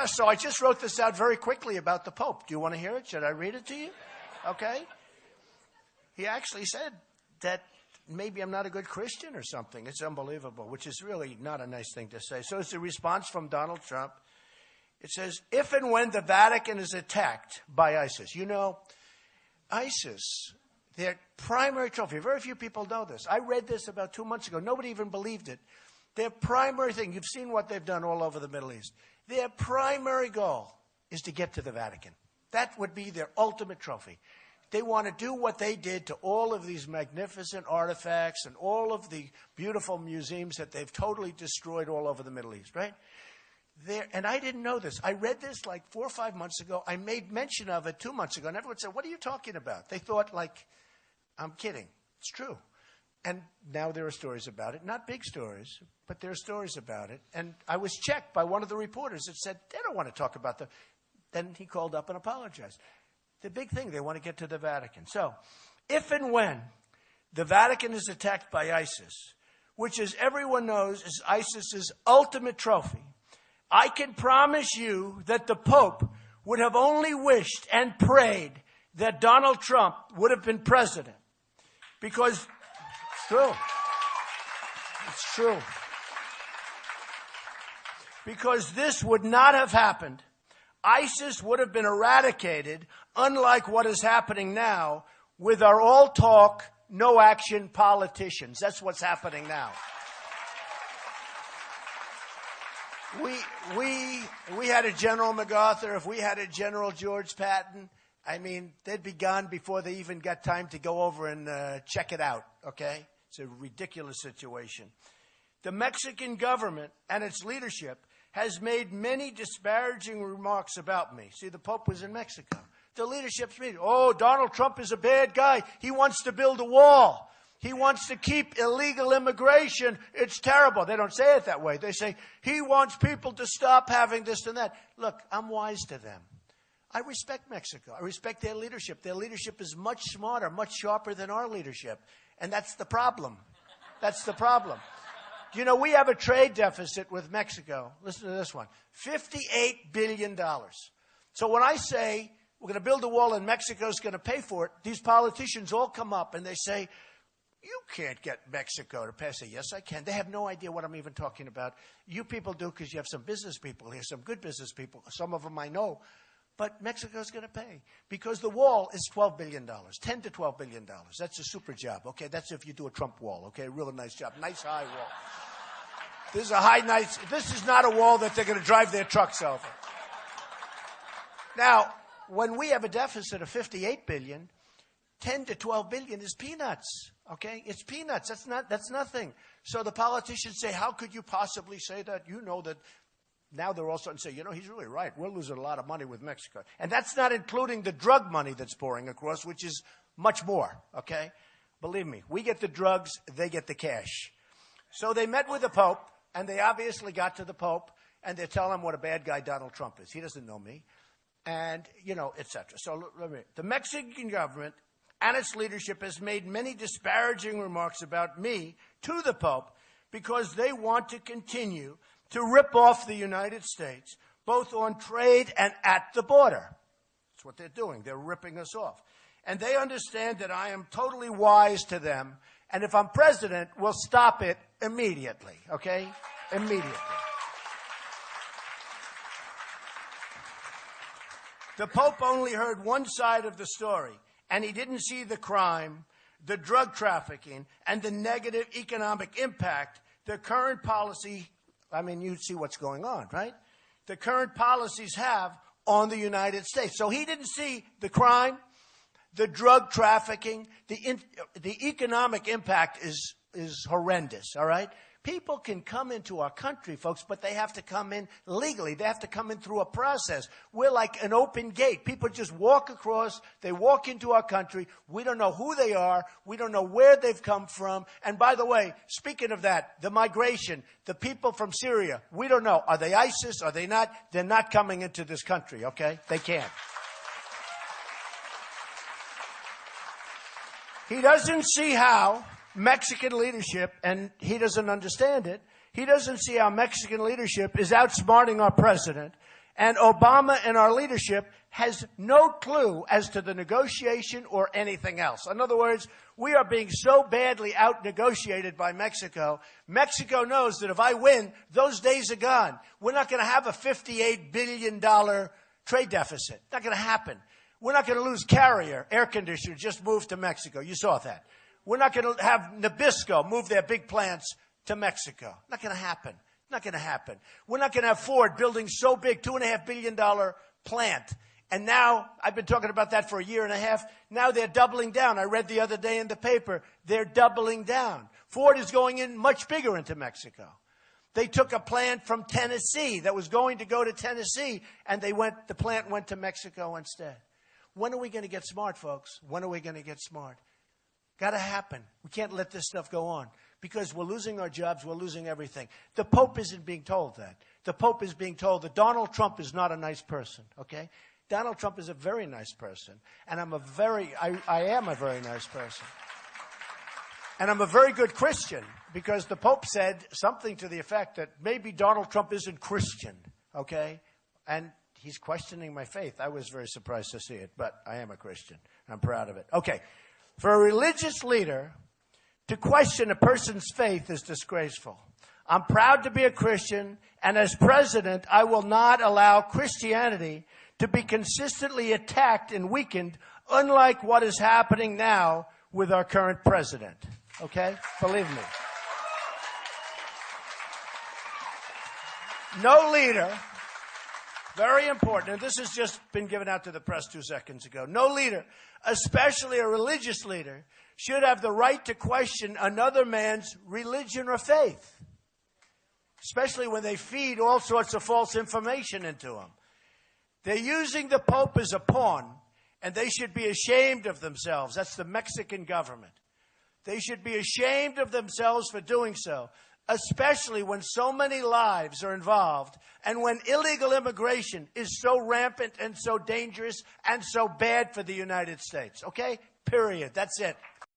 so I just wrote this out very quickly about the Pope. Do you want to hear it? Should I read it to you? Okay. He actually said that maybe I'm not a good Christian or something. It's unbelievable, which is really not a nice thing to say. So it's a response from Donald Trump. It says, if and when the Vatican is attacked by ISIS. You know, ISIS, their primary trophy, very few people know this. I read this about 2 months ago. Nobody even believed it. Their primary thing, you've seen what they've done all over the Middle East. Their primary goal is to get to the Vatican. That would be their ultimate trophy. They want to do what they did to all of these magnificent artifacts and all of the beautiful museums that they've totally destroyed all over the Middle East, right? And I didn't know this. I read this like 4 or 5 months ago. I made mention of it 2 months ago, and everyone said, what are you talking about? They thought, like, I'm kidding. It's true. And now there are stories about it. Not big stories, but there are stories about it. And I was checked by one of the reporters that said, they don't want to talk about the... Then he called up and apologized. The big thing, they want to get to the Vatican. So, if and when the Vatican is attacked by ISIS, which, as everyone knows, is ISIS's ultimate trophy, I can promise you that the Pope would have only wished and prayed that Donald Trump would have been president. Because it's true. It's true. Because this would not have happened. ISIS would have been eradicated, unlike what is happening now with our all talk, no action politicians. That's what's happening now. We had a General MacArthur. If we had a General George Patton, I mean, they'd be gone before they even got time to go over and check it out, okay? It's a ridiculous situation. The Mexican government and its leadership has made many disparaging remarks about me. See, the Pope was in Mexico. The leadership's meeting. Oh, Donald Trump is a bad guy. He wants to build a wall. He wants to keep illegal immigration. It's terrible. They don't say it that way. They say, he wants people to stop having this and that. Look, I'm wise to them. I respect Mexico. I respect their leadership. Their leadership is much smarter, much sharper than our leadership. And that's the problem. That's the problem. You know, we have a trade deficit with Mexico. Listen to this one. $58 billion. So when I say we're going to build a wall and Mexico's going to pay for it, these politicians all come up and they say, you can't get Mexico to pay. I say, yes, I can. They have no idea what I'm even talking about. You people do because you have some business people here, some good business people. Some of them I know. But Mexico's going to pay because the wall is $12 billion, $10 to $12 billion. That's a super job, okay? That's if you do a Trump wall, okay? A real nice job, nice high wall. This is not a wall that they're going to drive their trucks over. Now, when we have a deficit of $58 billion, 10 to 12 billion is peanuts, okay? It's peanuts. That's nothing. So the politicians say, how could you possibly say that? You know that. Now they're all starting to say, you know, he's really right. We're losing a lot of money with Mexico. And that's not including the drug money that's pouring across, which is much more, okay? Believe me, we get the drugs, they get the cash. So they met with the Pope, and they obviously got to the Pope, and they're telling him what a bad guy Donald Trump is. He doesn't know me. And, you know, et cetera. So the Mexican government and its leadership has made many disparaging remarks about me to the Pope because they want to continue to rip off the United States, both on trade and at the border. That's what they're doing. They're ripping us off. And they understand that I am totally wise to them, and if I'm president, we'll stop it immediately, okay? Immediately. The Pope only heard one side of the story, and he didn't see the crime, the drug trafficking, and the negative economic impact the current policy, I mean, you see what's going on, right? The current policies have on the United States. So he didn't see the crime, the drug trafficking, the economic impact is horrendous, all right? People can come into our country, folks, but they have to come in legally. They have to come in through a process. We're like an open gate. People just walk across. They walk into our country. We don't know who they are. We don't know where they've come from. And by the way, speaking of that, the migration, the people from Syria, we don't know. Are they ISIS? Are they not? They're not coming into this country, okay? They can't. He doesn't see how Mexican leadership, and he doesn't understand it, he doesn't see how Mexican leadership is outsmarting our president And Obama and our leadership has no clue as to the negotiation or anything else. In other words, we are being so badly out-negotiated by Mexico. Mexico knows that if I win, those days are gone. We're not going to have a $58 billion trade deficit. Not going to happen. We're not going to lose Carrier, air conditioner, just moved to Mexico. You saw that. We're not going to have Nabisco move their big plants to Mexico. Not going to happen. Not going to happen. We're not going to have Ford building so big, $2.5 billion plant. And now, I've been talking about that for a year and a half. Now they're doubling down. I read the other day in the paper, they're doubling down. Ford is going in much bigger into Mexico. They took a plant from Tennessee that was going to go to Tennessee, and the plant went to Mexico instead. When are we going to get smart, folks? When are we going to get smart? Got to happen. We can't let this stuff go on because we're losing our jobs. We're losing everything. The Pope isn't being told that. The Pope is being told that Donald Trump is not a nice person, okay? Donald Trump is a very nice person, and I am a very nice person. And I'm a very good Christian because the Pope said something to the effect that maybe Donald Trump isn't Christian, okay? And he's questioning my faith. I was very surprised to see it, but I am a Christian. I'm proud of it. Okay. For a religious leader to question a person's faith is disgraceful. I'm proud to be a Christian, and as president, I will not allow Christianity to be consistently attacked and weakened, unlike what is happening now with our current president. Okay? Believe me. No leader, very important, and this has just been given out to the press 2 seconds ago. No leader, especially a religious leader, should have the right to question another man's religion or faith, especially when they feed all sorts of false information into them. They're using the Pope as a pawn, and they should be ashamed of themselves. That's the Mexican government. They should be ashamed of themselves for doing so, especially when so many lives are involved and when illegal immigration is so rampant and so dangerous and so bad for the United States. Okay? Period. That's it.